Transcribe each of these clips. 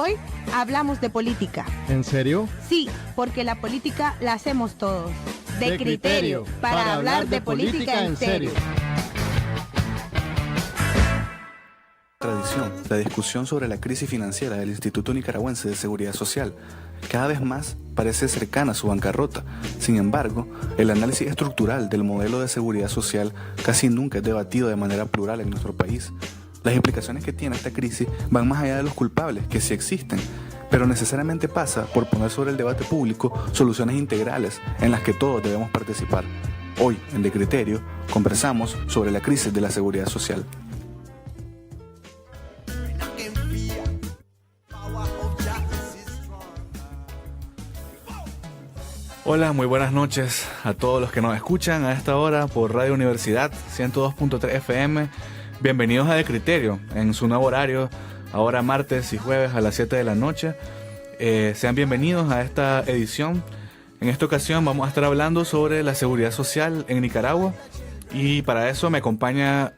Hoy hablamos de política. ¿En serio? Sí, porque la política la hacemos todos. De criterio, para hablar de política en serio. Tradición, la discusión sobre la crisis financiera del Instituto Nicaragüense de Seguridad Social cada vez más parece cercana a su bancarrota. Sin embargo, el análisis estructural del modelo de seguridad social casi nunca es debatido de manera plural en nuestro país. Las implicaciones que tiene esta crisis van más allá de los culpables, que sí existen, pero necesariamente pasa por poner sobre el debate público soluciones integrales en las que todos debemos participar. Hoy, en De Criterio, conversamos sobre la crisis de la seguridad social. Hola, muy buenas noches a todos los que nos escuchan a esta hora por Radio Universidad 102.3 FM. Bienvenidos a De Criterio en su nuevo horario, ahora martes y jueves a las 7 de la noche. Sean bienvenidos a esta edición. En esta ocasión vamos a estar hablando sobre la seguridad social en Nicaragua y para eso me acompaña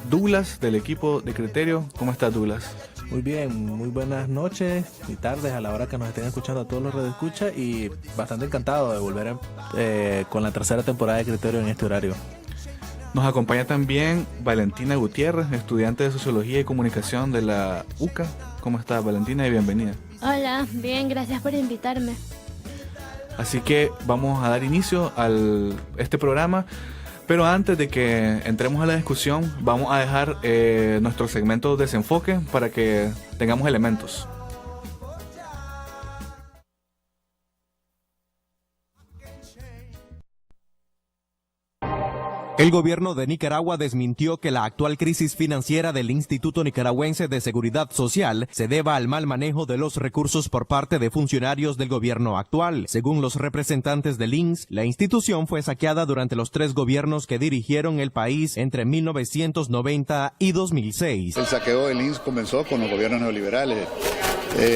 Douglas del equipo De Criterio. ¿Cómo estás, Douglas? Muy bien, muy buenas noches y tardes a la hora que nos estén escuchando a todos los radioescuchas y bastante encantado de volver con la tercera temporada de Criterio en este horario. Nos acompaña también Valentina Gutiérrez, estudiante de Sociología y Comunicación de la UCA. ¿Cómo estás, Valentina? Y bienvenida. Hola, bien, gracias por invitarme. Así que vamos a dar inicio a este programa. Pero antes de que entremos a la discusión, vamos a dejar nuestro segmento Desenfoque para que tengamos elementos. El gobierno de Nicaragua desmintió que la actual crisis financiera del Instituto Nicaragüense de Seguridad Social se deba al mal manejo de los recursos por parte de funcionarios del gobierno actual. Según los representantes del INS, la institución fue saqueada durante los 3 gobiernos que dirigieron el país entre 1990 y 2006. El saqueo del INS comenzó con los gobiernos neoliberales.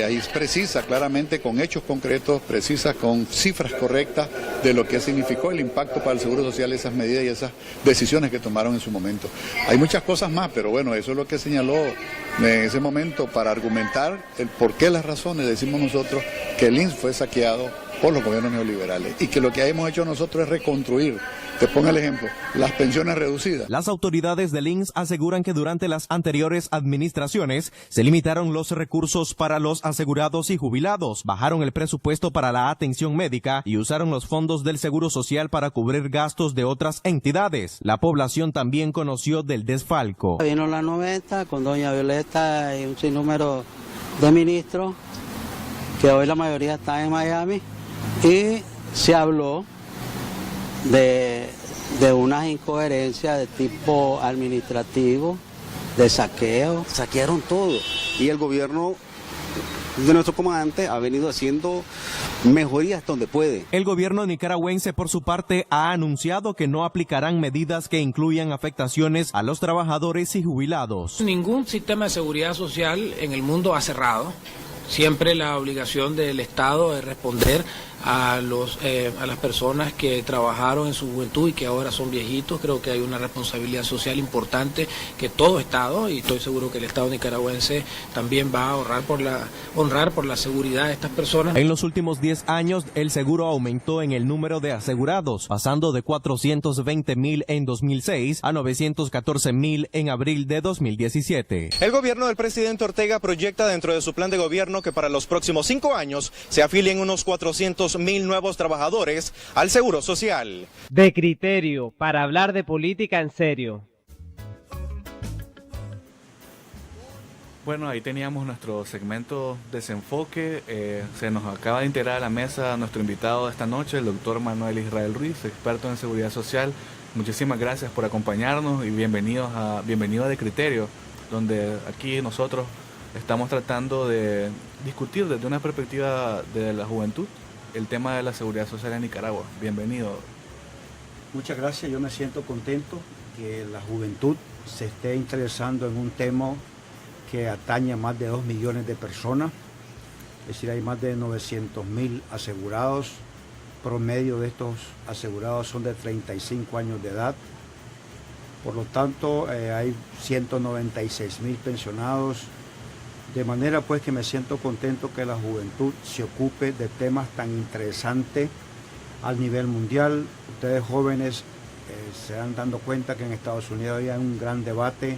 Ahí precisa claramente con hechos concretos, precisa con cifras correctas de lo que significó el impacto para el Seguro Social, esas medidas y esas decisiones que tomaron en su momento. Hay muchas cosas más, pero bueno, eso es lo que señaló en ese momento para argumentar el por qué, las razones, decimos nosotros, que el INS fue saqueado por los gobiernos neoliberales y que lo que hemos hecho nosotros es reconstruir. Te pongo el ejemplo, las pensiones reducidas. Las autoridades del INS aseguran que durante las anteriores administraciones se limitaron los recursos para los asegurados y jubilados, bajaron el presupuesto para la atención médica y usaron los fondos del Seguro Social para cubrir gastos de otras entidades. La población también conoció del desfalco. Vino la 90 con doña Violeta y un sinnúmero de ministros, que hoy la mayoría están en Miami, y se habló de unas incoherencias de tipo administrativo, de saqueo. Saquearon todo y el gobierno de nuestro comandante ha venido haciendo mejorías donde puede. El gobierno nicaragüense, por su parte, ha anunciado que no aplicarán medidas que incluyan afectaciones a los trabajadores y jubilados. Ningún sistema de seguridad social en el mundo ha cerrado. Siempre la obligación del Estado es responder a las personas que trabajaron en su juventud y que ahora son viejitos. Creo que hay una responsabilidad social importante que todo Estado, y estoy seguro que el Estado nicaragüense también va a honrar por la seguridad de estas personas. En los últimos 10 años, el seguro aumentó en el número de asegurados, pasando de 420,000 en 2006 a 914,000 en abril de 2017. El gobierno del presidente Ortega proyecta dentro de su plan de gobierno que para los próximos 5 años se afilien unos 400,000 nuevos trabajadores al Seguro Social. De Criterio, para hablar de política en serio. Bueno, ahí teníamos nuestro segmento Desenfoque. Se nos acaba de integrar a la mesa nuestro invitado de esta noche, el doctor Manuel Israel Ruiz, experto en seguridad social. Muchísimas gracias por acompañarnos y bienvenido a De Criterio, donde aquí nosotros estamos tratando de discutir desde una perspectiva de la juventud el tema de la seguridad social en Nicaragua. Bienvenido. Muchas gracias, yo me siento contento que la juventud se esté interesando en un tema que atañe a más de 2 millones de personas, es decir, hay más de 900,000 asegurados, promedio de estos asegurados son de 35 años de edad, por lo tanto hay 196,000 pensionados, De manera pues que me siento contento que la juventud se ocupe de temas tan interesantes al nivel mundial. Ustedes jóvenes se dan dando cuenta que en Estados Unidos había un gran debate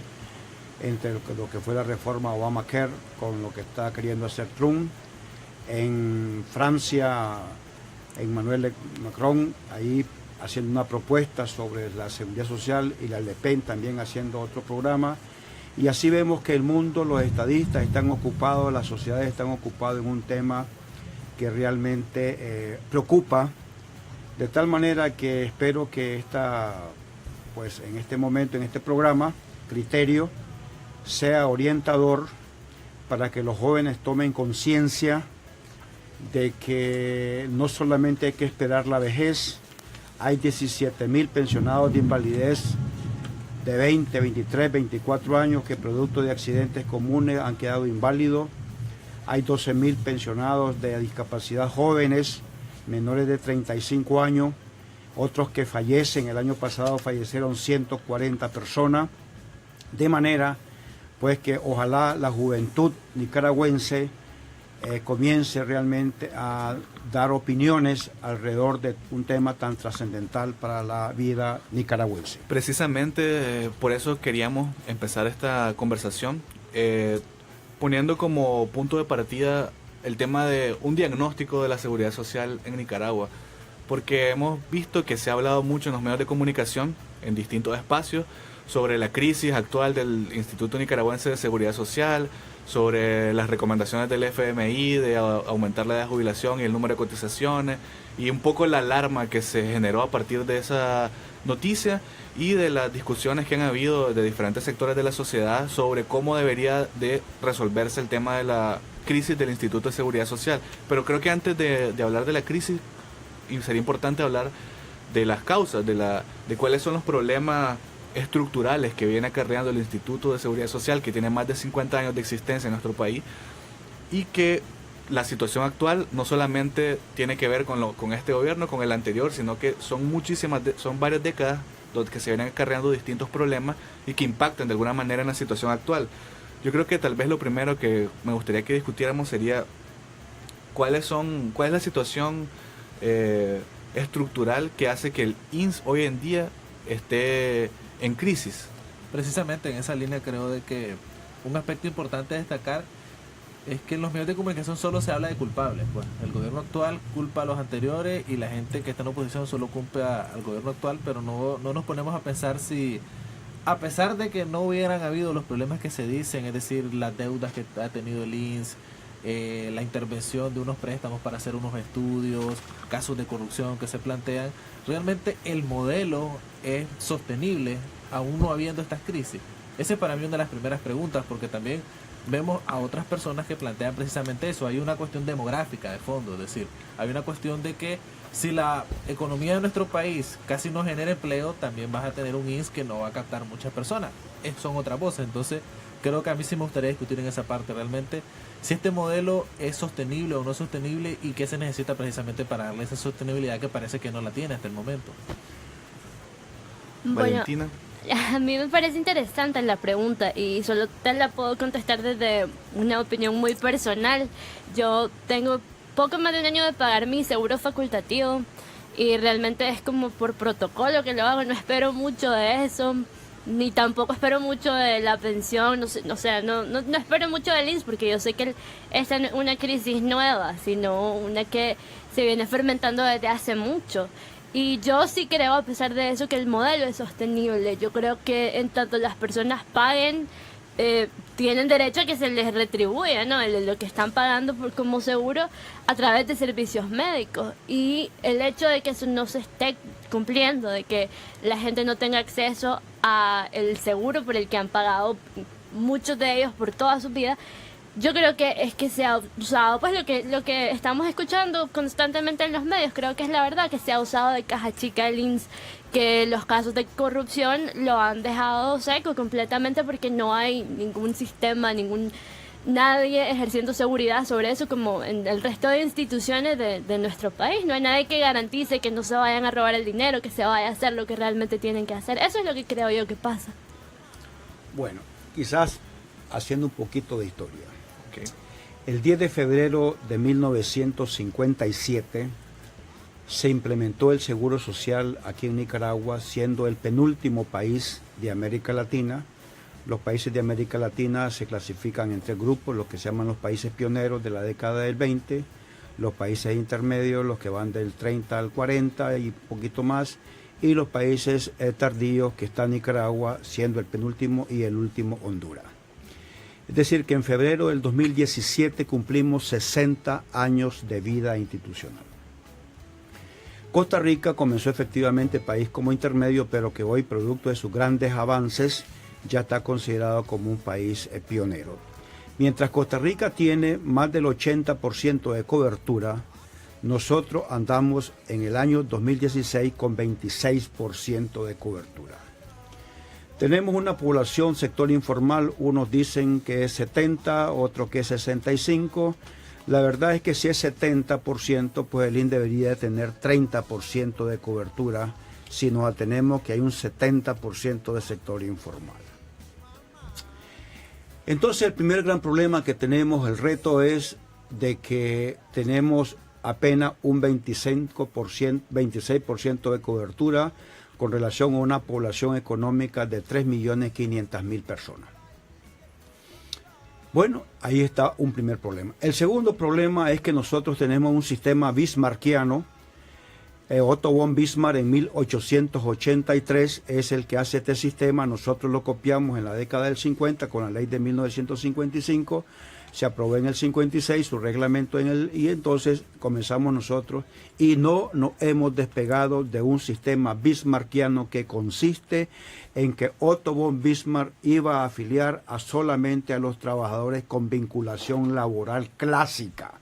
entre lo que fue la reforma Obamacare con lo que está queriendo hacer Trump. En Francia, Emmanuel Macron ahí haciendo una propuesta sobre la seguridad social y la Le Pen también haciendo otro programa. Y así vemos que el mundo, los estadistas están ocupados, las sociedades están ocupadas en un tema que realmente preocupa, de tal manera que espero que pues en este momento, en este programa, Criterio, sea orientador para que los jóvenes tomen conciencia de que no solamente hay que esperar la vejez, hay 17.000 pensionados de invalidez de 20, 23, 24 años que producto de accidentes comunes han quedado inválidos. Hay 12.000 pensionados de discapacidad jóvenes, menores de 35 años, otros que fallecen. El año pasado fallecieron 140 personas, de manera pues que ojalá la juventud nicaragüense comience realmente a dar opiniones alrededor de un tema tan trascendental para la vida nicaragüense. Precisamente por eso queríamos empezar esta conversación, poniendo como punto de partida el tema de un diagnóstico de la seguridad social en Nicaragua, porque hemos visto que se ha hablado mucho en los medios de comunicación, en distintos espacios, sobre la crisis actual del Instituto Nicaragüense de Seguridad Social, sobre las recomendaciones del FMI de aumentar la edad de jubilación y el número de cotizaciones, y un poco la alarma que se generó a partir de esa noticia y de las discusiones que han habido de diferentes sectores de la sociedad sobre cómo debería de resolverse el tema de la crisis del Instituto de Seguridad Social. Pero creo que antes de hablar de la crisis, sería importante hablar de las causas, de cuáles son los problemas estructurales que viene acarreando el Instituto de Seguridad Social, que tiene más de 50 años de existencia en nuestro país, y que la situación actual no solamente tiene que ver con este gobierno, con el anterior, sino que son varias décadas donde se vienen acarreando distintos problemas y que impactan de alguna manera en la situación actual. Yo creo que tal vez lo primero que me gustaría que discutiéramos sería cuál es la situación estructural que hace que el INS hoy en día esté en crisis. Precisamente en esa línea creo de que un aspecto importante a destacar es que en los medios de comunicación solo se habla de culpables. Pues el gobierno actual culpa a los anteriores y la gente que está en oposición solo culpa al gobierno actual, pero no nos ponemos a pensar si, a pesar de que no hubieran habido los problemas que se dicen, es decir, las deudas que ha tenido el INS, la intervención de unos préstamos para hacer unos estudios, casos de corrupción que se plantean, realmente el modelo es sostenible aún no habiendo estas crisis. Esa es para mí una de las primeras preguntas, porque también vemos a otras personas que plantean precisamente eso. Hay una cuestión demográfica de fondo, es decir, hay una cuestión de que si la economía de nuestro país casi no genera empleo, también vas a tener un INS que no va a captar muchas personas. Son otras voces. Entonces creo que a mí sí me gustaría discutir en esa parte realmente si este modelo es sostenible o no sostenible y qué se necesita precisamente para darle esa sostenibilidad que parece que no la tiene hasta el momento. Bueno, Valentina. a mí me parece interesante la pregunta y solo te la puedo contestar desde una opinión muy personal. Yo tengo poco más de un año de pagar mi seguro facultativo y realmente es como por protocolo que lo hago, no espero mucho de eso, ni tampoco espero mucho de la pensión, no espero mucho del INS, porque yo sé que esta no es una crisis nueva, sino una que se viene fermentando desde hace mucho. Y yo sí creo, a pesar de eso, que el modelo es sostenible. Yo creo que en tanto las personas paguen, tienen derecho a que se les retribuya, ¿no? Lo que están pagando como seguro a través de servicios médicos. Y el hecho de que eso no se esté cumpliendo, de que la gente no tenga acceso a el seguro por el que han pagado muchos de ellos por toda su vida, yo creo que es que se ha usado, pues lo que estamos escuchando constantemente en los medios, creo que es la verdad, que se ha usado de caja chica el INS, que los casos de corrupción lo han dejado seco completamente porque no hay ningún sistema, nadie ejerciendo seguridad sobre eso como en el resto de instituciones de nuestro país. No hay nadie que garantice que no se vayan a robar el dinero, que se vaya a hacer lo que realmente tienen que hacer. Eso es lo que creo yo que pasa. Bueno, quizás haciendo un poquito de historia. Okay. El 10 de febrero de 1957 se implementó el Seguro Social aquí en Nicaragua, siendo el penúltimo país de América Latina. Los países de América Latina se clasifican en 3 grupos, los que se llaman los países pioneros de la década del 20, los países intermedios, los que van del 30 al 40 y un poquito más, y los países tardíos, que está Nicaragua, siendo el penúltimo, y el último Honduras. Es decir, que en febrero del 2017 cumplimos 60 años de vida institucional. Costa Rica comenzó efectivamente país como intermedio, pero que hoy, producto de sus grandes avances, ya está considerado como un país pionero. Mientras Costa Rica tiene más del 80% de cobertura, nosotros andamos en el año 2016 con 26% de cobertura. Tenemos una población sector informal, unos dicen que es 70, otros que es 65. La verdad es que si es 70%, pues el INDE debería tener 30% de cobertura, si nos atenemos que hay un 70% de sector informal. Entonces el primer gran problema que tenemos, el reto es de que tenemos apenas un 26% de cobertura con relación a una población económica de 3.500.000 personas. Bueno, ahí está un primer problema. El segundo problema es que nosotros tenemos un sistema bismarckiano. Otto von Bismarck en 1883 es el que hace este sistema. Nosotros lo copiamos en la década del 50 con la ley de 1955. Se aprobó en el 56 su reglamento y entonces comenzamos nosotros y no nos hemos despegado de un sistema bismarckiano que consiste en que Otto von Bismarck iba a afiliar solamente a los trabajadores con vinculación laboral clásica.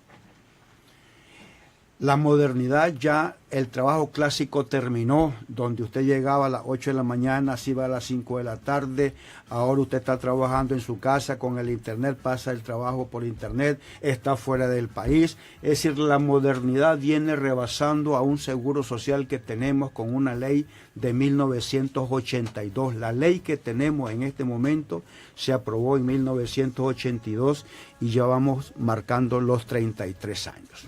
La modernidad ya, el trabajo clásico terminó, donde usted llegaba a las 8 de la mañana, se iba a las 5 de la tarde, ahora usted está trabajando en su casa con el internet, pasa el trabajo por internet, está fuera del país. Es decir, la modernidad viene rebasando a un seguro social que tenemos con una ley de 1982. La ley que tenemos en este momento se aprobó en 1982 y ya vamos marcando los 33 años.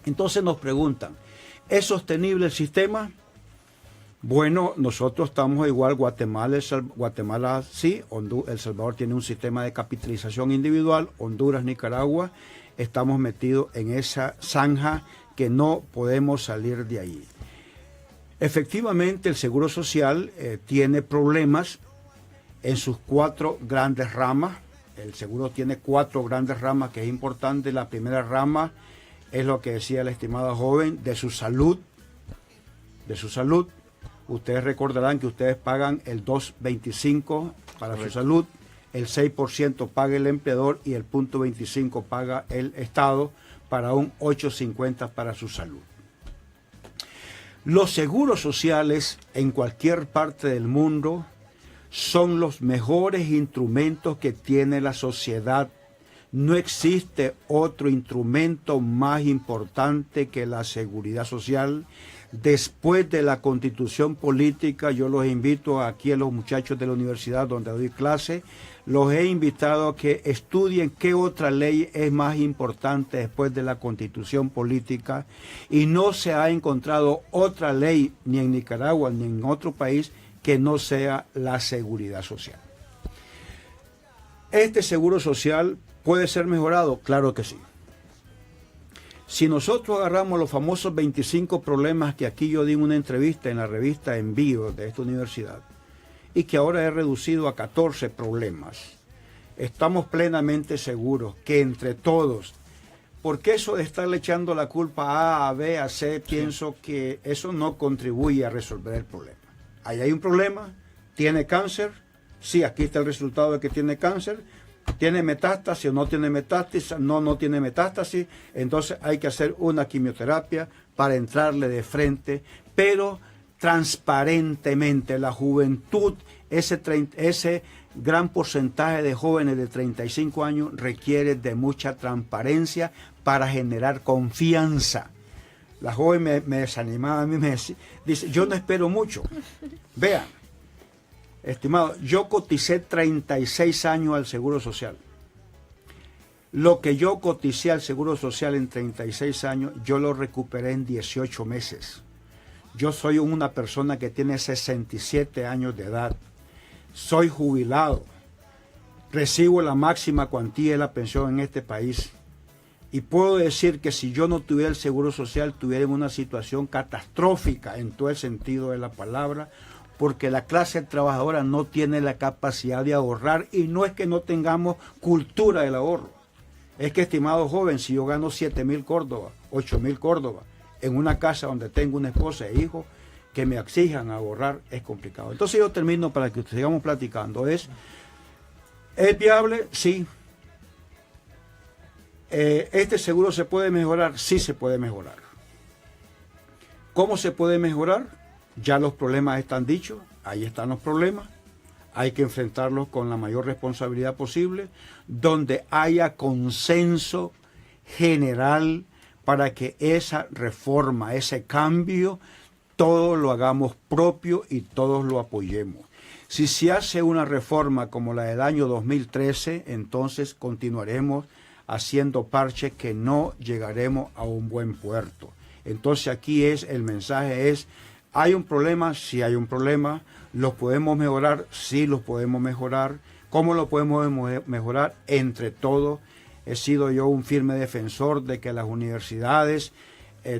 Entonces nos preguntan, ¿es sostenible el sistema? Bueno, nosotros estamos igual, Guatemala sí, El Salvador tiene un sistema de capitalización individual, Honduras, Nicaragua, estamos metidos en esa zanja que no podemos salir de ahí. Efectivamente, el Seguro Social tiene problemas en sus 4 grandes ramas. El seguro tiene 4 grandes ramas que es importante. La primera rama es lo que decía la estimada joven, de su salud. Ustedes recordarán que ustedes pagan el 2.25 para Correcto. Su salud, el 6% paga el empleador y el 0.25 paga el Estado para un 8.50 para su salud. Los seguros sociales en cualquier parte del mundo son los mejores instrumentos que tiene la sociedad. No existe otro instrumento más importante que la seguridad social. Después de la Constitución política, yo los invito aquí a los muchachos de la universidad donde doy clase, los he invitado a que estudien qué otra ley es más importante después de la Constitución política, y no se ha encontrado otra ley ni en Nicaragua ni en otro país que no sea la seguridad social. Este seguro social ¿puede ser mejorado? Claro que sí. Si nosotros agarramos los famosos 25 problemas que aquí yo di en una entrevista en la revista Envío de esta universidad y que ahora he reducido a 14 problemas, estamos plenamente seguros que entre todos, porque eso de estarle echando la culpa a A, B, a C, pienso que eso no contribuye a resolver el problema. Ahí hay un problema, tiene cáncer, sí, aquí está el resultado de que tiene cáncer. ¿Tiene metástasis o no tiene metástasis? No tiene metástasis. Entonces hay que hacer una quimioterapia para entrarle de frente, pero transparentemente. La juventud, ese gran porcentaje de jóvenes de 35 años requiere de mucha transparencia para generar confianza. La joven me desanimaba a mí, me dice, yo no espero mucho. Vean. Estimado, yo coticé 36 años al Seguro Social. Lo que yo coticé al Seguro Social en 36 años, yo lo recuperé en 18 meses. Yo soy una persona que tiene 67 años de edad. Soy jubilado. Recibo la máxima cuantía de la pensión en este país. Y puedo decir que si yo no tuviera el Seguro Social, tuviera en una situación catastrófica en todo el sentido de la palabra, porque la clase trabajadora no tiene la capacidad de ahorrar, y no es que no tengamos cultura del ahorro. Es que, estimado joven, si yo gano 7.000 córdobas, 8.000 córdobas, en una casa donde tengo una esposa e hijos, que me exijan ahorrar, es complicado. Entonces yo termino para que sigamos platicando. ¿Es viable? Sí. ¿Este seguro se puede mejorar? Sí se puede mejorar. ¿Cómo se puede mejorar? Ya los problemas están dichos, ahí están los problemas. Hay que enfrentarlos con la mayor responsabilidad posible, donde haya consenso general para que esa reforma, ese cambio, todos lo hagamos propio y todos lo apoyemos. Si se hace una reforma como la del año 2013, entonces continuaremos haciendo parches que no llegaremos a un buen puerto. Entonces aquí el mensaje es, ¿hay un problema? Sí hay un problema. ¿Los podemos mejorar? Sí los podemos mejorar. ¿Cómo lo podemos mejorar? Entre todos. He sido yo un firme defensor de que las universidades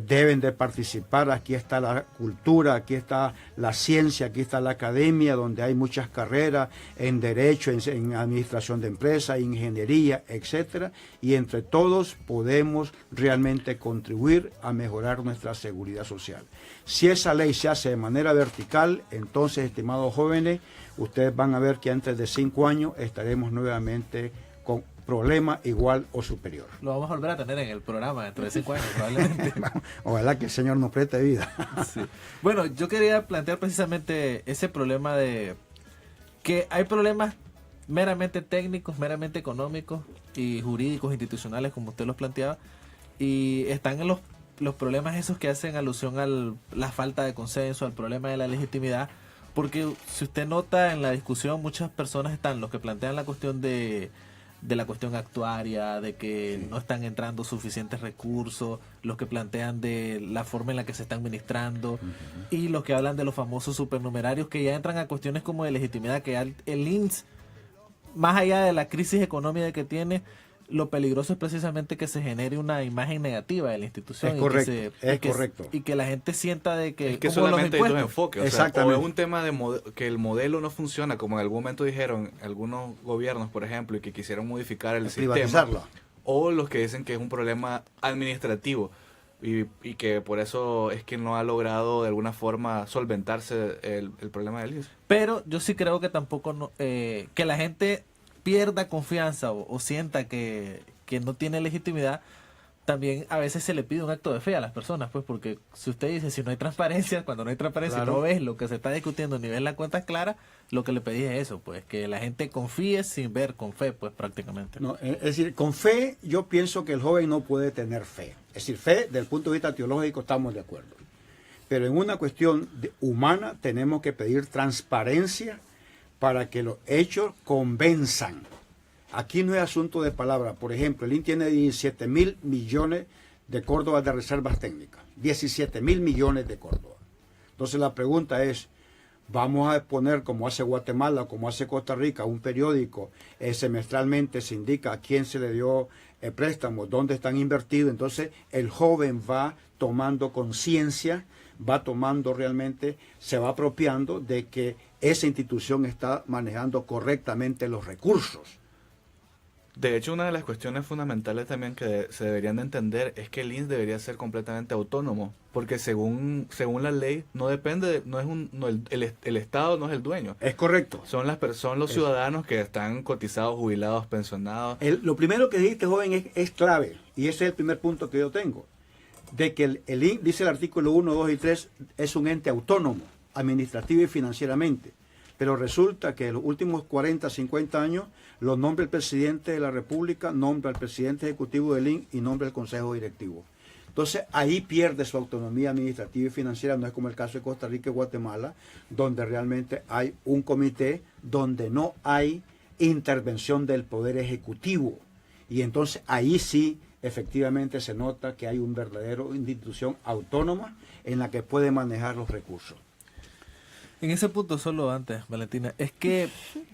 deben de participar. Aquí está la cultura, aquí está la ciencia, aquí está la academia, donde hay muchas carreras en derecho, en administración de empresas, ingeniería, etcétera, y entre todos podemos realmente contribuir a mejorar nuestra seguridad social. Si esa ley se hace de manera vertical, entonces, estimados jóvenes, ustedes van a ver que antes de 5 años estaremos nuevamente con problema igual o superior. Lo vamos a volver a tener en el programa dentro de 5 años, probablemente. Ojalá que el Señor nos preste vida. Sí. Bueno, yo quería plantear precisamente ese problema de que hay problemas meramente técnicos, meramente económicos y jurídicos, institucionales, como usted los planteaba, y están en los problemas esos que hacen alusión a la falta de consenso, al problema de la legitimidad, porque si usted nota en la discusión, muchas personas están, los que plantean la cuestión de la cuestión actuaria, de que no están entrando suficientes recursos, los que plantean de la forma en la que se están administrando, y los que hablan de los famosos supernumerarios, que ya entran a cuestiones como de legitimidad, que el INSS, más allá de la crisis económica que tiene, lo peligroso es precisamente que se genere una imagen negativa de la institución. Es correcto, y que la gente sienta de que... Es que solamente hay dos enfoques. Exactamente. O es un tema de que el modelo no funciona, como en algún momento dijeron algunos gobiernos, por ejemplo, y que quisieron modificar el sistema. O los que dicen que es un problema administrativo y que por eso es que no ha logrado de alguna forma solventarse el problema del INSS. Pero yo sí creo que tampoco que la gente pierda confianza o sienta que no tiene legitimidad. También a veces se le pide un acto de fe a las personas, pues, porque si usted dice, si no hay transparencia, cuando no hay transparencia, claro, no ves lo que se está discutiendo ni ves las cuentas claras, lo que le pedí es eso, pues, que la gente confíe sin ver, con fe, pues, prácticamente. No, es decir, con fe, yo pienso que el joven no puede tener fe. Es decir, fe, desde el punto de vista teológico, estamos de acuerdo. Pero en una cuestión humana, tenemos que pedir transparencia para que los hechos convenzan. Aquí no es asunto de palabras. Por ejemplo, el INSS tiene 17.000 millones de córdobas de reservas técnicas. 17.000 millones de córdobas. Entonces la pregunta es, vamos a poner, como hace Guatemala, como hace Costa Rica, un periódico, semestralmente se indica a quién se le dio préstamos, dónde están invertidos. Entonces el joven va tomando conciencia, va tomando realmente, se va apropiando de que esa institución está manejando correctamente los recursos. De hecho, una de las cuestiones fundamentales también que se deberían de entender es que el INSS debería ser completamente autónomo, porque según la ley no depende, el Estado no es el dueño. Es correcto. Son los ciudadanos que están cotizados, jubilados, pensionados. Lo primero que dijiste, joven, es clave, y ese es el primer punto que yo tengo, de que el INSS, dice el artículo 1, 2 y 3, es un ente autónomo, administrativo y financieramente. Pero resulta que en los últimos 40, 50 años lo nombra el presidente de la República, nombra al presidente ejecutivo del INSS y nombra el consejo directivo. Entonces ahí pierde su autonomía administrativa y financiera, no es como el caso de Costa Rica y Guatemala, donde realmente hay un comité donde no hay intervención del Poder Ejecutivo. Y entonces ahí sí efectivamente se nota que hay una verdadera institución autónoma en la que puede manejar los recursos. En ese punto solo antes, Valentina, es que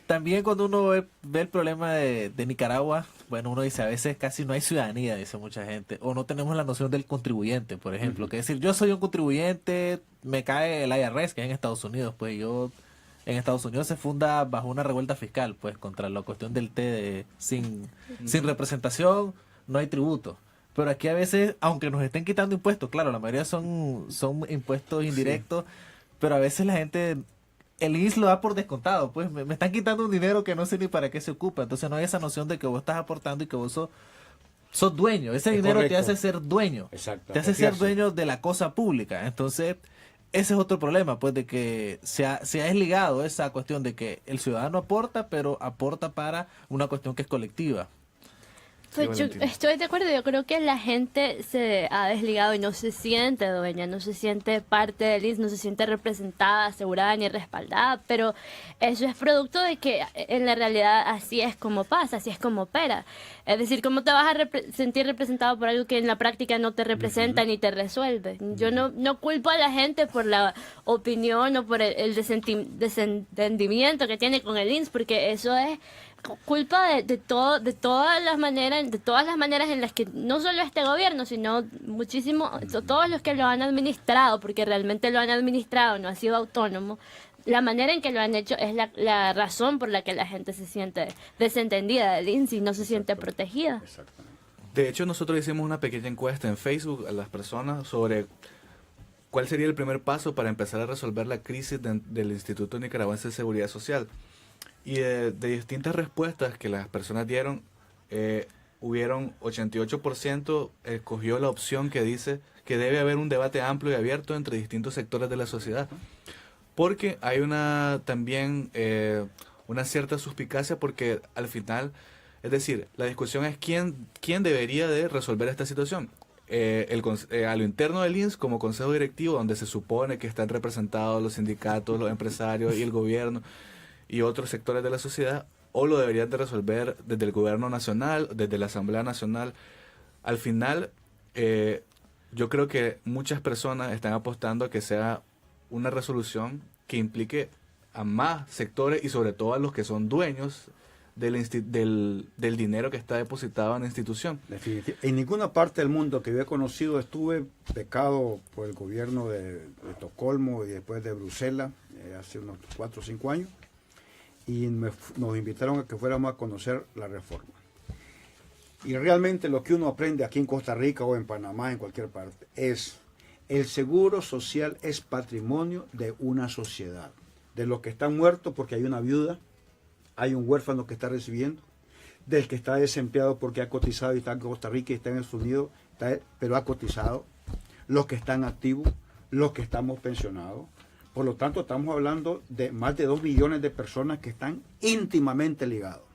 también cuando uno ve el problema de Nicaragua, bueno, uno dice a veces casi no hay ciudadanía, dice mucha gente, o no tenemos la noción del contribuyente, por ejemplo, que decir yo soy un contribuyente, me cae el IRS, que es en Estados Unidos, pues en Estados Unidos se funda bajo una revuelta fiscal, pues contra la cuestión del T sin representación no hay tributo. Pero aquí a veces, aunque nos estén quitando impuestos, claro, la mayoría son impuestos indirectos, pero a veces la gente, el INS lo da por descontado, pues me están quitando un dinero que no sé ni para qué se ocupa, entonces no hay esa noción de que vos estás aportando y que vos sos dueño, ese dinero te hace ser dueño, te hace ser dueño de la cosa pública, entonces ese es otro problema, pues de que se ha desligado esa cuestión de que el ciudadano aporta, pero aporta para una cuestión que es colectiva. Pues yo estoy de acuerdo, yo creo que la gente se ha desligado y no se siente dueña, no se siente parte del INS, no se siente representada, asegurada ni respaldada, pero eso es producto de que en la realidad así es como pasa, así es como opera. Es decir, ¿cómo te vas a sentir representado por algo que en la práctica no te representa ni te resuelve? Yo no culpo a la gente por la opinión o por el desentendimiento que tiene con el INS, porque eso es culpa de todas las maneras en las que no solo este gobierno, sino todos los que lo han administrado, porque realmente lo han administrado, no ha sido autónomo. La manera en que lo han hecho es la razón por la que la gente se siente desentendida del INS y no se siente protegida. De hecho, nosotros hicimos una pequeña encuesta en Facebook a las personas sobre cuál sería el primer paso para empezar a resolver la crisis del Instituto Nicaragüense de Seguridad Social. Y de distintas respuestas que las personas dieron, hubieron 88% escogió la opción que dice que debe haber un debate amplio y abierto entre distintos sectores de la sociedad. Porque hay también una cierta suspicacia porque al final, es decir, la discusión es quién debería de resolver esta situación. A lo interno del INS como consejo directivo, donde se supone que están representados los sindicatos, los empresarios y el gobierno y otros sectores de la sociedad, o lo deberían de resolver desde el gobierno nacional, desde la Asamblea Nacional. Al final, yo creo que muchas personas están apostando a que sea una resolución que implique a más sectores y sobre todo a los que son dueños del dinero que está depositado en la institución. Definitivamente. En ninguna parte del mundo que yo he conocido estuve becado por el gobierno de Estocolmo y después de Bruselas hace unos 4 o 5 años. Y nos invitaron a que fuéramos a conocer la reforma. Y realmente lo que uno aprende aquí en Costa Rica o en Panamá, en cualquier parte, es el seguro social es patrimonio de una sociedad. De los que están muertos porque hay una viuda, hay un huérfano que está recibiendo, del que está desempleado porque ha cotizado y está en Costa Rica y está en Estados Unidos, pero ha cotizado, los que están activos, los que estamos pensionados. Por lo tanto, estamos hablando de más de 2 millones de personas que están íntimamente ligados.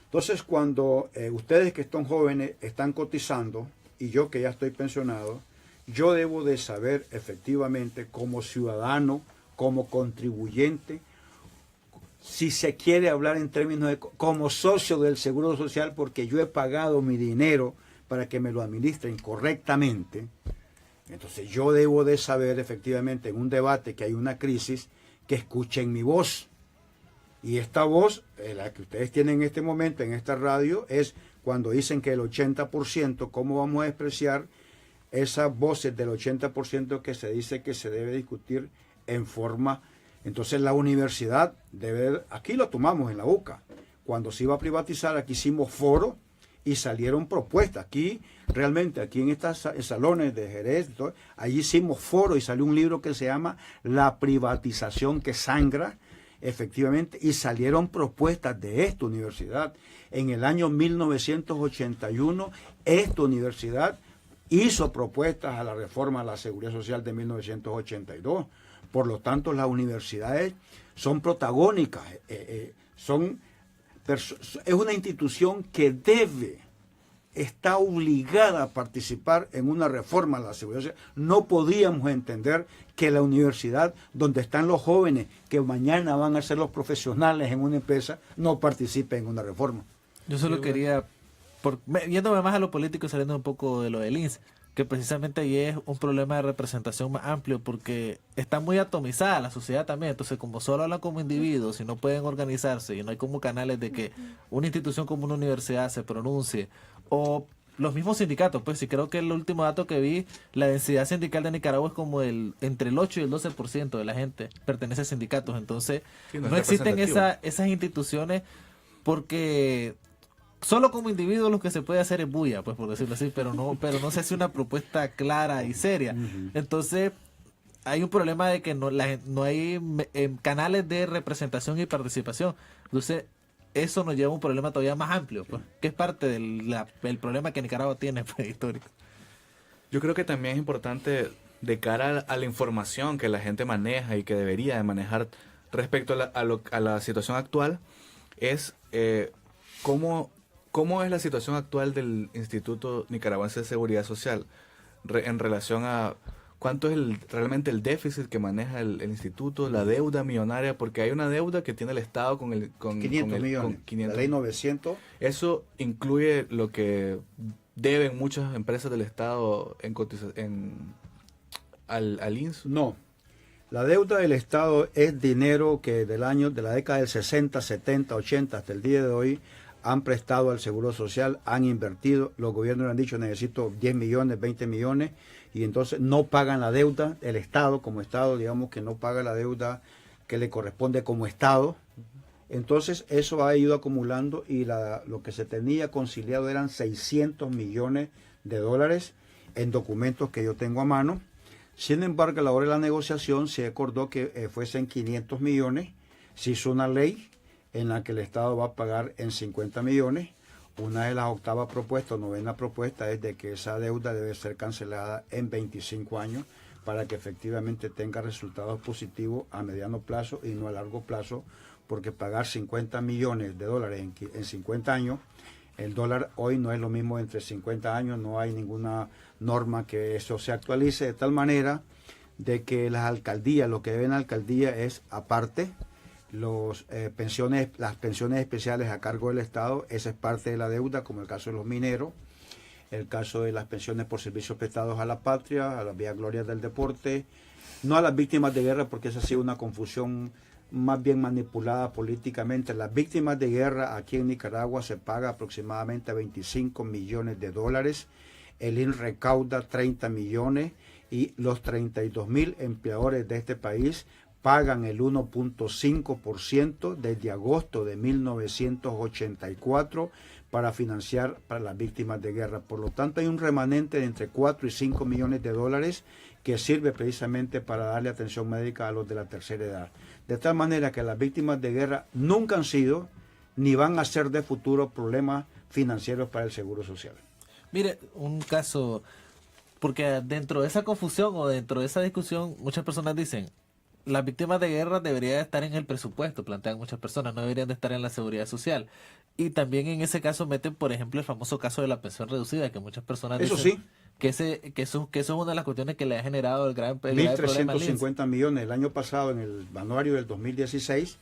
Entonces, cuando ustedes que están jóvenes están cotizando, y yo que ya estoy pensionado, yo debo de saber efectivamente como ciudadano, como contribuyente, si se quiere hablar en términos de como socio del Seguro Social, porque yo he pagado mi dinero para que me lo administren correctamente. Entonces yo debo de saber efectivamente en un debate que hay una crisis, que escuchen mi voz. Y esta voz, la que ustedes tienen en este momento en esta radio, es cuando dicen que el 80%, ¿cómo vamos a despreciar esas voces del 80% que se dice que se debe discutir en forma? Entonces la universidad debe, aquí lo tomamos en la UCA, cuando se iba a privatizar, aquí hicimos foro y salieron propuestas. Aquí, realmente, aquí en estos salones de Jerez, allí hicimos foro y salió un libro que se llama La privatización que sangra, efectivamente, y salieron propuestas de esta universidad. En el año 1981, esta universidad hizo propuestas a la reforma a la Seguridad Social de 1982. Por lo tanto, las universidades son protagónicas, es una institución que está obligada a participar en una reforma a la seguridad social. No podíamos entender que la universidad, donde están los jóvenes que mañana van a ser los profesionales en una empresa, no participe en una reforma. Yo solo quería Yéndome más a lo político y saliendo un poco de lo del INSS, que precisamente ahí es un problema de representación más amplio porque está muy atomizada la sociedad también. Entonces, como solo hablan como individuos y no pueden organizarse y no hay como canales de que una institución como una universidad se pronuncie, o los mismos sindicatos, pues sí, creo que el último dato que vi, la densidad sindical de Nicaragua es como entre el 8 y el 12% de la gente pertenece a sindicatos. Entonces, Sí, no existen esas instituciones porque solo como individuo lo que se puede hacer es bulla, pues por decirlo así, pero no se hace una propuesta clara y seria. Entonces, hay un problema de que no hay canales de representación y participación. Entonces, eso nos lleva a un problema todavía más amplio, pues, que es parte del problema que Nicaragua tiene, pues, histórico. Yo creo que también es importante de cara a la información que la gente maneja y que debería de manejar respecto a la situación actual, es ¿cómo es la situación actual del Instituto Nicaragüense de Seguridad Social en relación a cuánto es realmente el déficit que maneja el instituto, la deuda millonaria? Porque hay una deuda que tiene el Estado con 500 millones, la ley 900. Eso incluye lo que deben muchas empresas del Estado al INSS. No, la deuda del Estado es dinero que de la década del 60, 70, 80 hasta el día de hoy han prestado al Seguro Social, han invertido, los gobiernos le han dicho necesito 10 millones, 20 millones, y entonces no pagan la deuda, el Estado como Estado, digamos que no paga la deuda que le corresponde como Estado. Entonces eso ha ido acumulando y lo que se tenía conciliado eran 600 millones de dólares en documentos que yo tengo a mano. Sin embargo, a la hora de la negociación se acordó que fuesen 500 millones, se hizo una ley en la que el Estado va a pagar en 50 millones. Una de las octavas propuestas, novena propuesta, es de que esa deuda debe ser cancelada en 25 años para que efectivamente tenga resultados positivos a mediano plazo y no a largo plazo, porque pagar 50 millones de dólares en 50 años, el dólar hoy no es lo mismo entre 50 años, no hay ninguna norma que eso se actualice de tal manera de que las alcaldías, lo que deben la alcaldía es aparte, las pensiones especiales a cargo del Estado, esa es parte de la deuda, como el caso de los mineros, el caso de las pensiones por servicios prestados a la patria, a las vías glorias del deporte, no a las víctimas de guerra, porque esa ha sido una confusión más bien manipulada políticamente. Las víctimas de guerra aquí en Nicaragua se paga aproximadamente 25 millones de dólares, el INS recauda 30 millones y los 32,000 empleadores de este país pagan el 1.5% desde agosto de 1984 para financiar para las víctimas de guerra. Por lo tanto, hay un remanente de entre 4 y 5 millones de dólares que sirve precisamente para darle atención médica a los de la tercera edad. De tal manera que las víctimas de guerra nunca han sido ni van a ser de futuro problemas financieros para el Seguro Social. Mire, un caso, porque dentro de esa confusión o dentro de esa discusión, muchas personas dicen, las víctimas de guerra deberían estar en el presupuesto, plantean muchas personas, no deberían de estar en la seguridad social. Y también en ese caso meten, por ejemplo, el famoso caso de la pensión reducida, que muchas personas eso dicen sí. que eso es una de las cuestiones que le ha generado el grave 1.350 millones. El año pasado, en el anuario del 2016,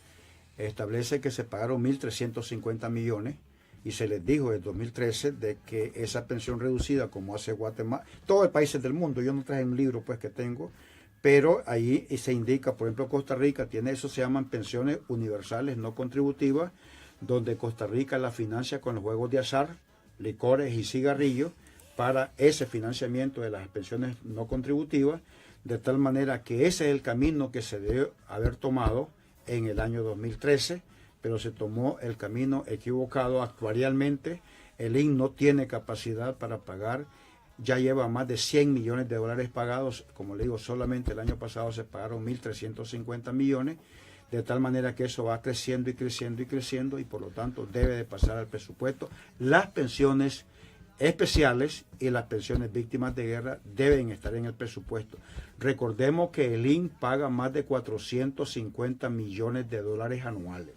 establece que se pagaron 1.350 millones y se les dijo en 2013 de que esa pensión reducida, como hace Guatemala, todos los países del mundo, yo no traje un libro pues que tengo, pero ahí se indica, por ejemplo, Costa Rica tiene eso, se llaman pensiones universales no contributivas, donde Costa Rica la financia con los juegos de azar, licores y cigarrillos para ese financiamiento de las pensiones no contributivas, de tal manera que ese es el camino que se debe haber tomado en el año 2013, pero se tomó el camino equivocado. Actuarialmente el INS no tiene capacidad para pagar, ya lleva más de 100 millones de dólares pagados, como le digo, solamente el año pasado se pagaron 1.350 millones, de tal manera que eso va creciendo y creciendo y creciendo y por lo tanto debe de pasar al presupuesto. Las pensiones especiales y las pensiones víctimas de guerra deben estar en el presupuesto. Recordemos que el INS paga más de 450 millones de dólares anuales.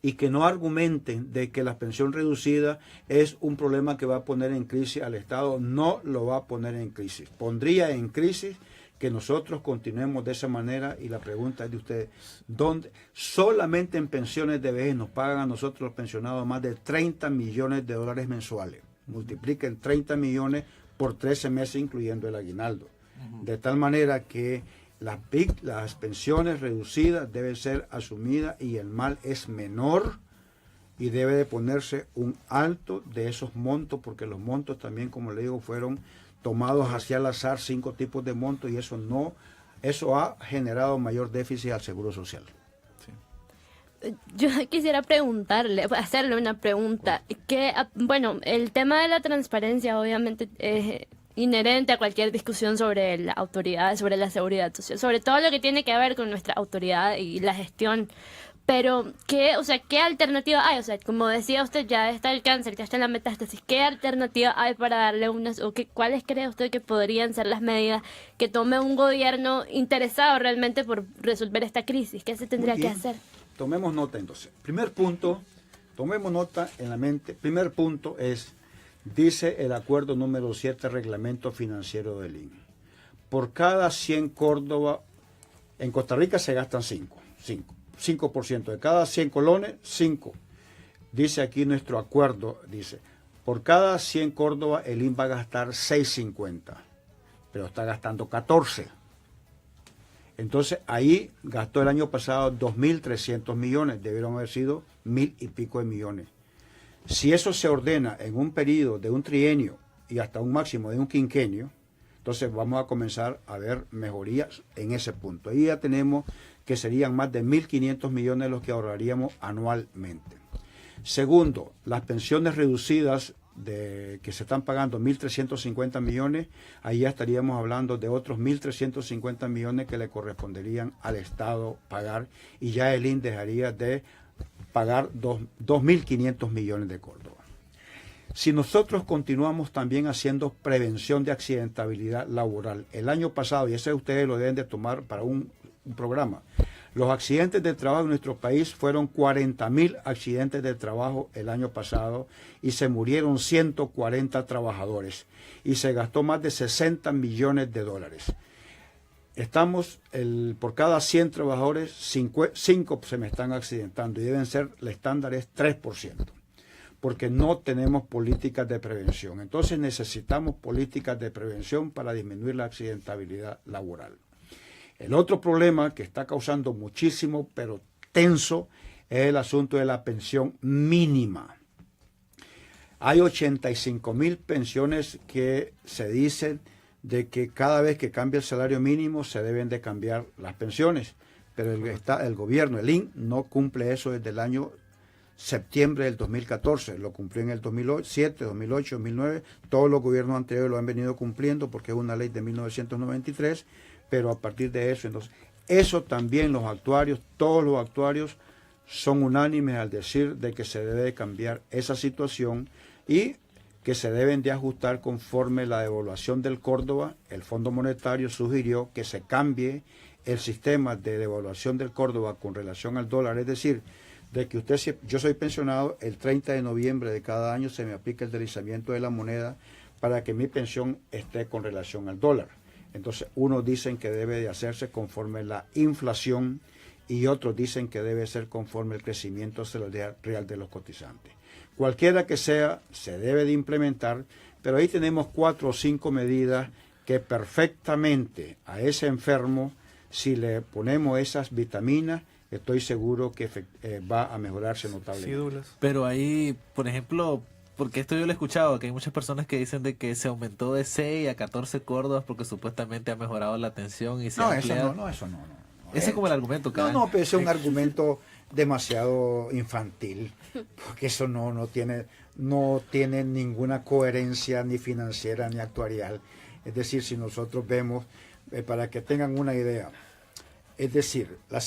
Y que no argumenten de que la pensión reducida es un problema que va a poner en crisis al Estado, no lo va a poner en crisis. Pondría en crisis que nosotros continuemos de esa manera y la pregunta es de ustedes, ¿dónde? Solamente en pensiones de vejez nos pagan a nosotros los pensionados más de 30 millones de dólares mensuales. Multipliquen 30 millones por 13 meses incluyendo el aguinaldo. De tal manera que las pensiones reducidas deben ser asumidas y el mal es menor y debe de ponerse un alto de esos montos, porque los montos también, como le digo, fueron tomados hacia el azar, 5 tipos de montos, y eso ha generado mayor déficit al Seguro Social. Yo quisiera hacerle una pregunta. Bueno, el tema de la transparencia obviamente es inherente a cualquier discusión sobre la autoridad, sobre la seguridad social, sobre todo lo que tiene que ver con nuestra autoridad y la gestión. Pero, ¿qué alternativa hay? O sea, como decía usted, ya está el cáncer, ya está la metástasis. ¿Qué alternativa hay para darle cuáles cree usted que podrían ser las medidas que tome un gobierno interesado realmente por resolver esta crisis? ¿Qué se tendría que hacer? Tomemos nota entonces. Primer punto, tomemos nota en la mente. Primer punto dice el acuerdo número 7, reglamento financiero del INE. Por cada 100 Córdoba, en Costa Rica se gastan 5%. De cada 100 colones, 5. Dice aquí nuestro acuerdo, dice, por cada 100 Córdoba el INE va a gastar 6.50, pero está gastando 14. Entonces ahí gastó el año pasado 2.300 millones, debieron haber sido 1.000 y pico de millones. Si eso se ordena en un periodo de un trienio y hasta un máximo de un quinquenio, entonces vamos a comenzar a ver mejorías en ese punto. Ahí ya tenemos que serían más de 1.500 millones los que ahorraríamos anualmente. Segundo, las pensiones reducidas que se están pagando 1.350 millones, ahí ya estaríamos hablando de otros 1.350 millones que le corresponderían al Estado pagar, y ya el INE dejaría de pagar 2.500 millones de Córdoba. Si nosotros continuamos también haciendo prevención de accidentabilidad laboral, el año pasado, y ese ustedes lo deben de tomar para un programa, los accidentes de trabajo en nuestro país fueron 40.000 accidentes de trabajo el año pasado y se murieron 140 trabajadores y se gastó más de 60 millones de dólares. Por cada 100 trabajadores, 5 se me están accidentando y deben ser, el estándar es 3%, porque no tenemos políticas de prevención. Entonces necesitamos políticas de prevención para disminuir la accidentabilidad laboral. El otro problema que está causando muchísimo, pero tenso, es el asunto de la pensión mínima. Hay 85.000 pensiones que se dicen de que cada vez que cambia el salario mínimo se deben de cambiar las pensiones, pero el gobierno, el INE, no cumple eso desde el año septiembre del 2014, lo cumplió en el 2007, 2008, 2009, todos los gobiernos anteriores lo han venido cumpliendo porque es una ley de 1993, pero a partir de eso, entonces, eso también todos los actuarios son unánimes al decir de que se debe de cambiar esa situación y que se deben de ajustar conforme la devaluación del Córdoba. El Fondo Monetario sugirió que se cambie el sistema de devaluación del Córdoba con relación al dólar, es decir, de que yo soy pensionado, el 30 de noviembre de cada año se me aplica el deslizamiento de la moneda para que mi pensión esté con relación al dólar. Entonces, unos dicen que debe de hacerse conforme la inflación y otros dicen que debe ser conforme el crecimiento salarial real de los cotizantes. Cualquiera que sea, se debe de implementar, pero ahí tenemos 4 o 5 medidas que perfectamente a ese enfermo, si le ponemos esas vitaminas, estoy seguro que va a mejorarse notablemente. Pero ahí, por ejemplo, porque esto yo lo he escuchado, que hay muchas personas que dicen de que se aumentó de 6 a 14 córdobas porque supuestamente ha mejorado la atención y se ha ampliado. Eso no. Ese es como el argumento. No, pero ese es un argumento demasiado infantil, porque eso no tiene ninguna coherencia ni financiera ni actuarial. Es decir, si nosotros vemos, para que tengan una idea, es decir, la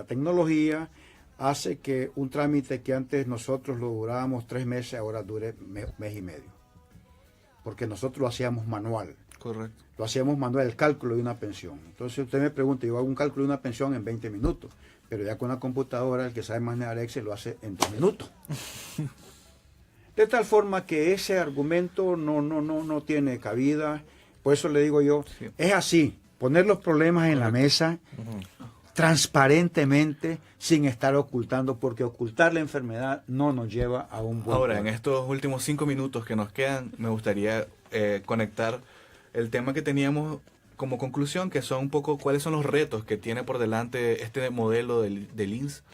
tecnología hace que un trámite que antes nosotros lo durábamos 3 meses, ahora dure mes y medio. Porque nosotros lo hacíamos manual. Correcto. Lo hacíamos manual, el cálculo de una pensión. Entonces usted me pregunta, yo hago un cálculo de una pensión en 20 minutos, pero ya con la computadora el que sabe manejar Excel lo hace en 2 minutos. De tal forma que ese argumento no tiene cabida. Por eso le digo yo, Sí. es así, poner los problemas en la mesa transparentemente, sin estar ocultando, porque ocultar la enfermedad no nos lleva a un buen Ahora, en puerto. estos últimos 5 minutos que nos quedan, me gustaría conectar el tema que teníamos como conclusión, que son un poco cuáles son los retos que tiene por delante este modelo del INS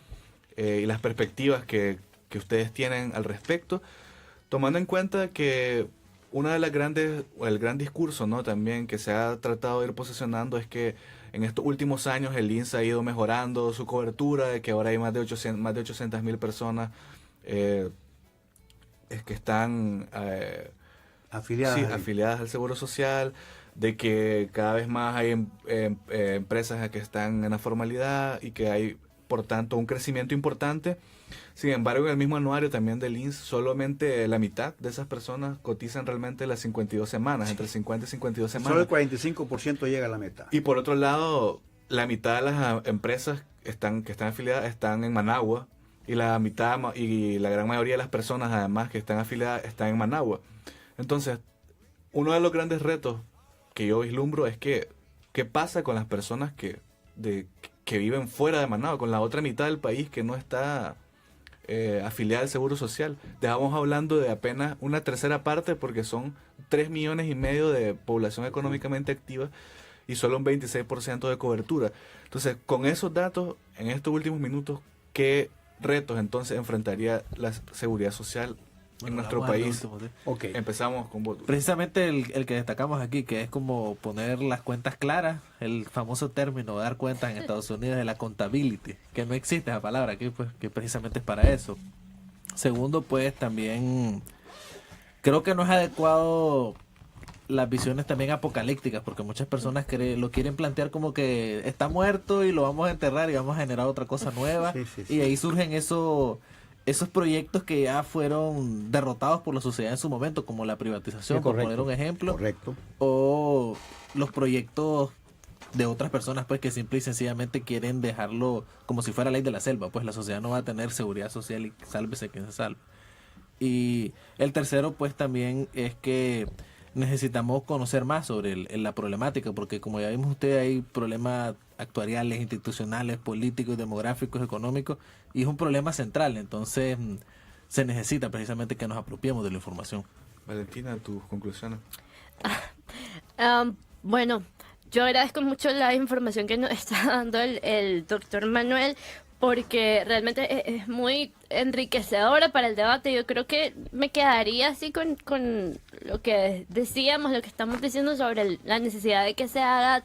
y las perspectivas que ustedes tienen al respecto, tomando en cuenta que una de las grandes, o el gran discurso, ¿no?, también que se ha tratado de ir posicionando es que en estos últimos años el INS ha ido mejorando su cobertura, de que ahora hay más de 800.000 personas que están afiliadas al Seguro Social, de que cada vez más hay empresas que están en la formalidad y que hay, por tanto, un crecimiento importante. Sin embargo, en el mismo anuario también del INS, solamente la mitad de esas personas cotizan realmente las 52 semanas, entre 50 y 52 semanas. Solo el 45% llega a la meta. Y por otro lado, la mitad de las empresas que están afiliadas están en Managua, y la mitad y la gran mayoría de las personas además que están afiliadas están en Managua. Entonces, uno de los grandes retos que yo vislumbro es que ¿qué pasa con las personas que viven fuera de Managua, con la otra mitad del país que no está afiliada al Seguro Social? Estamos hablando de apenas una tercera parte, porque son 3,5 millones de población económicamente activa y solo un 26% de cobertura. Entonces, con esos datos, en estos últimos minutos, ¿qué retos entonces enfrentaría la seguridad social en nuestro país? Okay. Empezamos con vos. Precisamente el que destacamos aquí, que es como poner las cuentas claras, el famoso término de dar cuentas en Estados Unidos de la accountability, que no existe esa palabra aquí, pues, que precisamente es para eso. Segundo, pues también creo que no es adecuado las visiones también apocalípticas, porque muchas personas lo quieren plantear como que está muerto y lo vamos a enterrar y vamos a generar otra cosa nueva. Sí. Y ahí surgen esos proyectos que ya fueron derrotados por la sociedad en su momento, como la privatización, Sí, por correcto, poner un ejemplo. Correcto. O los proyectos de otras personas, pues, que simple y sencillamente quieren dejarlo como si fuera ley de la selva. Pues la sociedad no va a tener seguridad social y sálvese quien se salve. Y el tercero, pues, también es que necesitamos conocer más sobre la problemática, porque como ya vimos usted, hay problemas actuariales, institucionales, políticos, demográficos, económicos, y es un problema central. Entonces se necesita precisamente que nos apropiemos de la información. Valentina, tus conclusiones. Bueno, yo agradezco mucho la información que nos está dando el doctor Manuel, porque realmente es muy enriquecedora para el debate. Yo creo que me quedaría así con lo que decíamos, lo que estamos diciendo sobre la necesidad de que se haga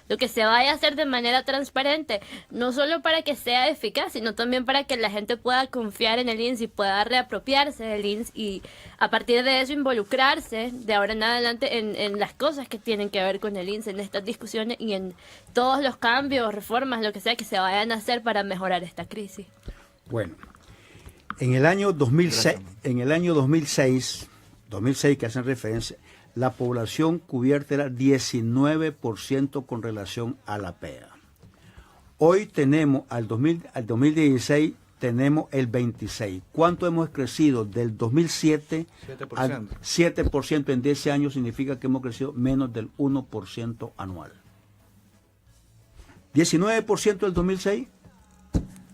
lo que se vaya a hacer de manera transparente, no solo para que sea eficaz, sino también para que la gente pueda confiar en el INS y pueda reapropiarse del INS y a partir de eso involucrarse de ahora en adelante en las cosas que tienen que ver con el INS, en estas discusiones y en todos los cambios, reformas, lo que sea que se vayan a hacer para mejorar esta crisis. Bueno, en el año 2006 que hacen referencia, la población cubierta era 19% con relación a la PEA. Hoy tenemos, al 2016, tenemos el 26%. ¿Cuánto hemos crecido? Del 2007 al 7% en 10 años, significa que hemos crecido menos del 1% anual. 19% del 2006,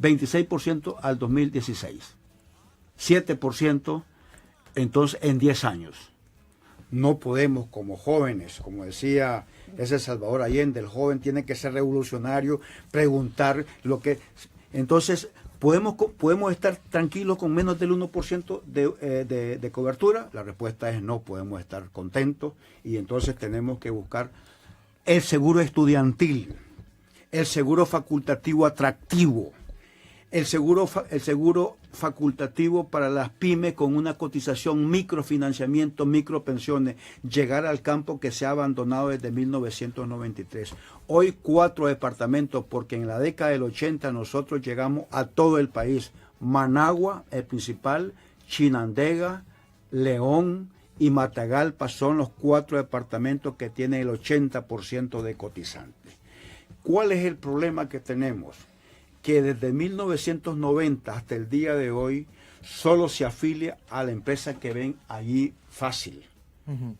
26% al 2016. 7% entonces en 10 años. No podemos como jóvenes, como decía ese Salvador Allende, el joven tiene que ser revolucionario, preguntar lo que... Entonces, ¿podemos estar tranquilos con menos del 1% de cobertura? La respuesta es no, podemos estar contentos y entonces tenemos que buscar el seguro estudiantil, el seguro facultativo atractivo, el seguro facultativo para las pymes con una cotización, microfinanciamiento, micropensiones, llegar al campo que se ha abandonado desde 1993. Hoy 4 departamentos, porque en la década del 80 nosotros llegamos a todo el país. Managua, el principal, Chinandega, León y Matagalpa son los 4 departamentos que tienen el 80% de cotizantes. ¿Cuál es el problema que tenemos? Que desde 1990 hasta el día de hoy solo se afilia a la empresa que ven allí fácil.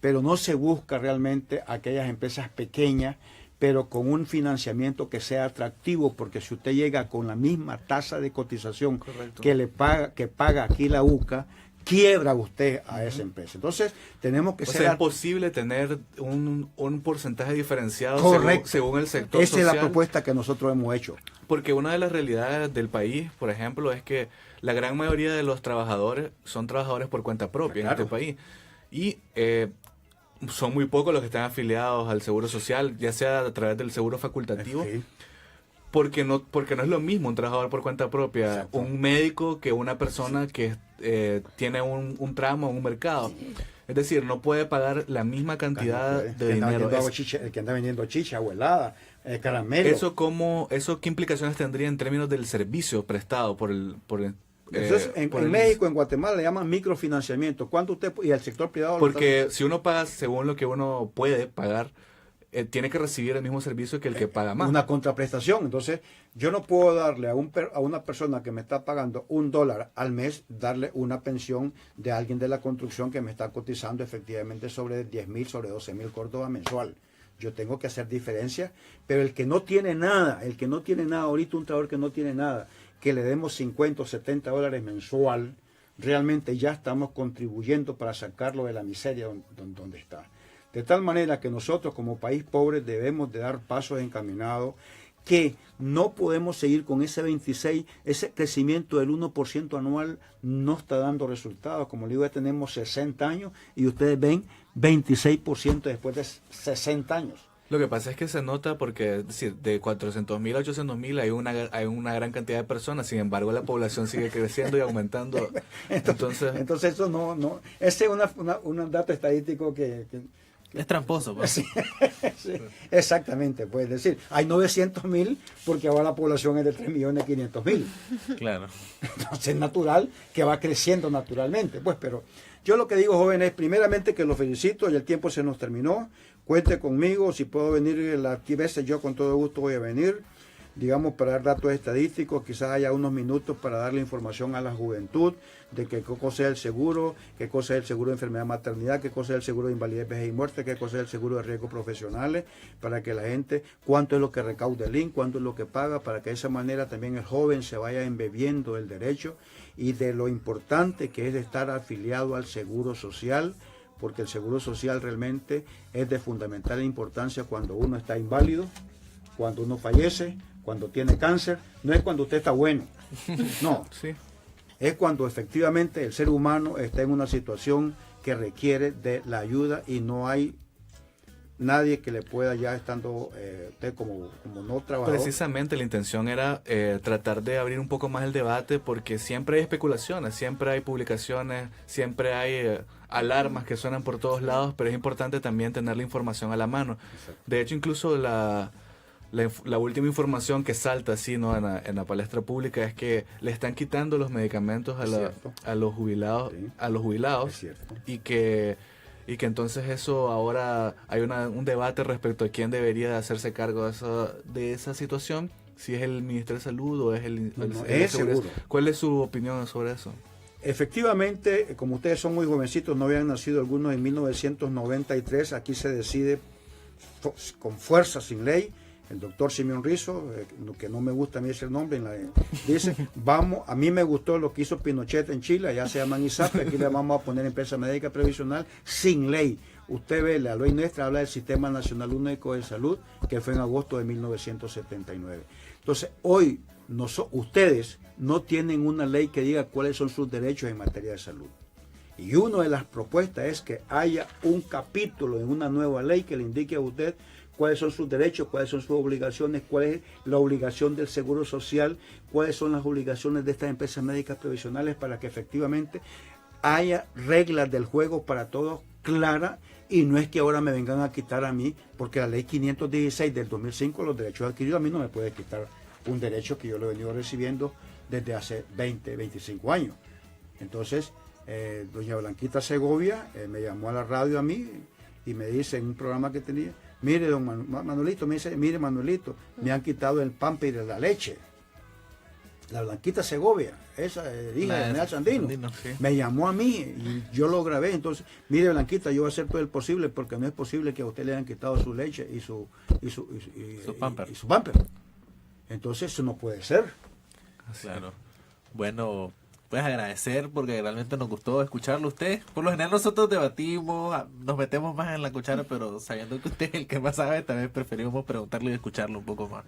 pero no se busca realmente aquellas empresas pequeñas, pero con un financiamiento que sea atractivo, porque si usted llega con la misma tasa de cotización que paga aquí la UCA, quiebra usted a esa empresa. Entonces, tenemos que es posible tener un porcentaje diferenciado según el sector social. Esa es la propuesta que nosotros hemos hecho. Porque una de las realidades del país, por ejemplo, es que la gran mayoría de los trabajadores son trabajadores por cuenta propia en este país. Y son muy pocos los que están afiliados al Seguro Social, ya sea a través del seguro facultativo. Porque no es lo mismo un trabajador por cuenta propia, un médico, que una persona que tiene un tramo en un mercado. Es decir, no puede pagar la misma cantidad de dinero. El que anda vendiendo chicha o helada, caramelo. ¿Eso qué implicaciones tendría en términos del servicio prestado por el entonces, en México, en Guatemala le llaman microfinanciamiento. ¿Cuánto usted y el sector privado? Porque si uno paga según lo que uno puede pagar, tiene que recibir el mismo servicio que el que paga más. Una contraprestación. Entonces, yo no puedo darle a una persona que me está pagando $1 al mes, darle una pensión de alguien de la construcción que me está cotizando efectivamente sobre 10,000, sobre 12,000 córdobas mensual. Yo tengo que hacer diferencia, pero el que no tiene nada, ahorita un trabajador que no tiene nada, que le demos 50 o 70 dólares mensual, realmente ya estamos contribuyendo para sacarlo de la miseria donde está. De tal manera que nosotros como país pobre debemos de dar pasos encaminados, que no podemos seguir con ese crecimiento del 1% anual no está dando resultados. Como le digo, ya tenemos 60 años y ustedes ven 26% después de 60 años. Lo que pasa es que se nota porque, es decir, de 400,000 a 800,000 hay una gran cantidad de personas, sin embargo la población sigue creciendo y aumentando. Entonces eso no ese es un dato estadístico que es tramposo. Pues. Sí, exactamente, puedes decir, hay 900,000 porque ahora la población es de 3,500,000. Claro. Entonces es natural que va creciendo naturalmente, pues, pero yo lo que digo, jóvenes, primeramente que los felicito, y el tiempo se nos terminó. Cuente conmigo, si puedo venir las veces, yo con todo gusto voy a venir, digamos, para dar datos estadísticos, quizás haya unos minutos para darle información a la juventud de qué cosa es el seguro, qué cosa es el seguro de enfermedad, maternidad, qué cosa es el seguro de invalidez, vejez y muerte, qué cosa es el seguro de riesgos profesionales, para que la gente, cuánto es lo que recauda el INS, cuánto es lo que paga, para que de esa manera también el joven se vaya embebiendo el derecho y de lo importante que es estar afiliado al seguro social, porque el seguro social realmente es de fundamental importancia cuando uno está inválido, cuando uno fallece, cuando tiene cáncer. No es cuando usted está bueno, no, es cuando efectivamente el ser humano está en una situación que requiere de la ayuda y no hay nadie que le pueda, ya estando usted como no trabajador. Precisamente la intención era tratar de abrir un poco más el debate, porque siempre hay especulaciones, siempre hay publicaciones, siempre hay alarmas que suenan por todos lados, pero es importante también tener la información a la mano. Exacto. De hecho, incluso la última información que salta así, ¿no?, en la palestra pública es que le están quitando los medicamentos a los jubilados, y que entonces eso ahora hay un debate respecto a quién debería hacerse cargo de esa situación, si es el Ministerio de Salud o es el seguro. ¿Cuál es su opinión sobre eso? Efectivamente, como ustedes son muy jovencitos, no habían nacido algunos en 1993, aquí se decide con fuerza, sin ley. El doctor Simeón Rizo, que no me gusta a mí ese nombre, dice, a mí me gustó lo que hizo Pinochet en Chile, allá se llaman ISAPRE, aquí le vamos a poner empresa médica previsional sin ley. Usted ve, la ley nuestra habla del Sistema Nacional Único de Salud, que fue en agosto de 1979. Entonces, hoy ustedes no tienen una ley que diga cuáles son sus derechos en materia de salud. Y una de las propuestas es que haya un capítulo en una nueva ley que le indique a usted cuáles son sus derechos, cuáles son sus obligaciones, cuál es la obligación del Seguro Social, cuáles son las obligaciones de estas empresas médicas previsionales, para que efectivamente haya reglas del juego para todos claras, y no es que ahora me vengan a quitar a mí, porque la ley 516 del 2005, los derechos adquiridos, a mí no me puede quitar un derecho que yo lo he venido recibiendo desde hace 20, 25 años. Entonces, doña Blanquita Segovia me llamó a la radio a mí y me dice en un programa que tenía, mire, don Manuelito, me dice, mire, Manuelito, me han quitado el pamper y la leche. la Blanquita Segovia, esa hija de General Sandino, sí. me llamó a mí y yo lo grabé. Entonces, mire Blanquita, yo voy a hacer todo el posible porque no es posible que a usted le hayan quitado su leche y su pamper. y su pamper. Entonces eso no puede ser. Claro. Bueno, pues agradecer porque realmente nos gustó escucharlo a usted. Por lo general nosotros debatimos, nos metemos más en la cuchara, pero sabiendo que usted es el que más sabe, también preferimos preguntarle y escucharlo un poco más.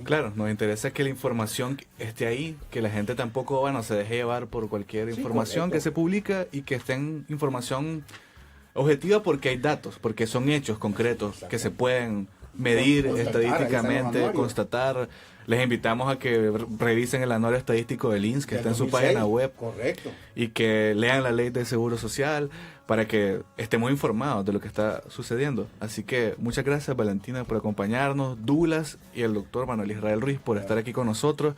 Claro, nos interesa que la información esté ahí, que la gente tampoco, bueno, se deje llevar por cualquier información que se publica y que esté en información objetiva porque hay datos, porque son hechos concretos que se pueden medir estadísticamente, constatar. Les invitamos a que revisen el anuario estadístico del INSS que está en su página web. Correcto. Y que lean la ley del Seguro Social para que estemos informados de lo que está sucediendo. Así que muchas gracias, Valentina, por acompañarnos, Douglas y el doctor Manuel Israel Ruiz por estar aquí con nosotros.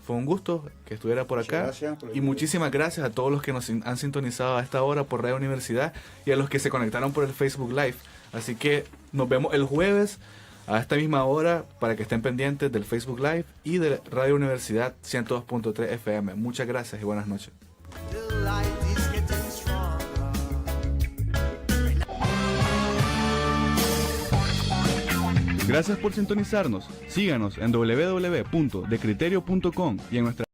Fue un gusto que estuviera por acá. Y muchísimas gracias a todos los que nos han sintonizado a esta hora por Radio Universidad y a los que se conectaron por el Facebook Live. Así que nos vemos el jueves a esta misma hora para que estén pendientes del Facebook Live y de Radio Universidad 102.3 FM. Muchas gracias y buenas noches. Gracias por sintonizarnos. Síganos en www.decriterio.com y en nuestra